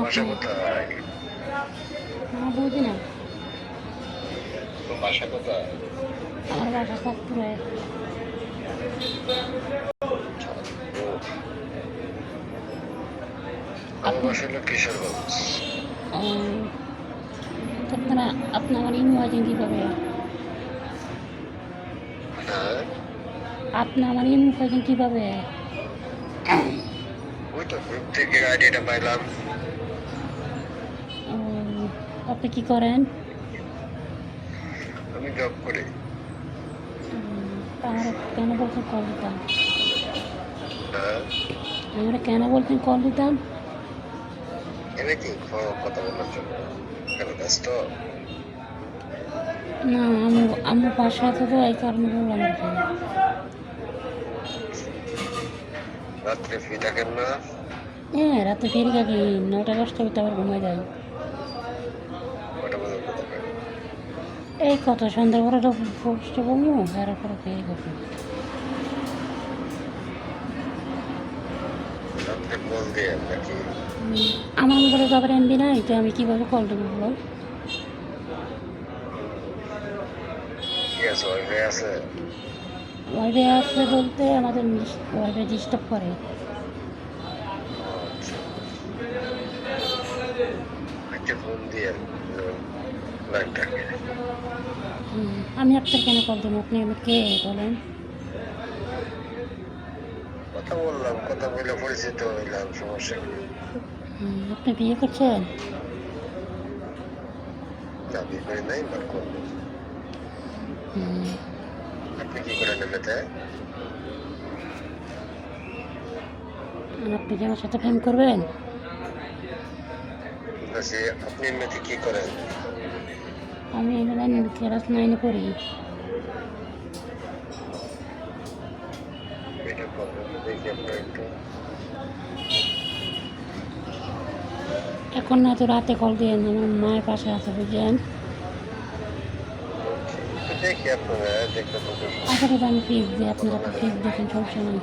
বাসা কোথায়? বুঝি না। বাসা কোথায়? আমার বাসা চাঁদপুরে। আমার আপনি বাসা হলো কিশোরগঞ্জ। আপনারা আপনি আমার ইমো আছেন কীভাবে? হ্যাঁ, আপনি আমার ইমো পাইছেন কীভাবে? ওই তো গ্রুপ থেকে আইডিটা পাইলাম। আপনি কি করেন? আমি জব করি। আমার কেন বলছেন কল দিতাম? হ্যাঁ, আমরা কেন বলছেন কল দিতাম? এনে কি কথা বলার জন্য? কেন ব্যস্ত? না, আমার বাসা আছে তো এই কারণে বললাম আর কি। রাত্রে ফ্রি থাকেন না? হ্যাঁ, রাতে ফেরি থাকি 9টা-10টা হইতে আবার ঘুমাই যায়। কটা পর্যন্ত থাকেন? এই কত সন্ধ্যা করে তো বসতে বলবো এরপরে ফেরি করবো। রাত্রে কল দিয়ে নাকি? আমার মোবাইলে তো আবার এমবি নাই, তো আমি কীভাবে কল দেবো বলো? কি আছে, ওয়াইফাই আছে? ওয়াইফাই আছে বলতে আমাদের ওয়াইফাই ডিস্টার্ব করে। আচ্ছা, একটা ফোন দিয়ে লাইন থাকে। আমি আপনার কেন কল দেবো? আপনি আমি কে বলেন? কথা বললাম, কথা বলে পরিচিত হইলাম, সমস্যা কি? আপনি বিয়ে করছেন? না, বিয়ে করি নাই, বাট করবো। হুম, আপনি কি করেন এমনিতে? আর আপনি কি আমার সাথে প্রেম করবেন? বলছি, আপনি এমনিতে কি করেন? আমি ক্লাস 9-এ পড়ি। এটা করবেন, দেখি আপনার একটু। এখন না তো রাতে কল দিয়ে আমার মায়ের পাশে আছে বুঝলেন। একটু দেখি আপনারা, দেখলে তো আপাতত আমি ফিক্স দিই, আপনারা তো ফিক্স দেখেন, সমস্যা নেই।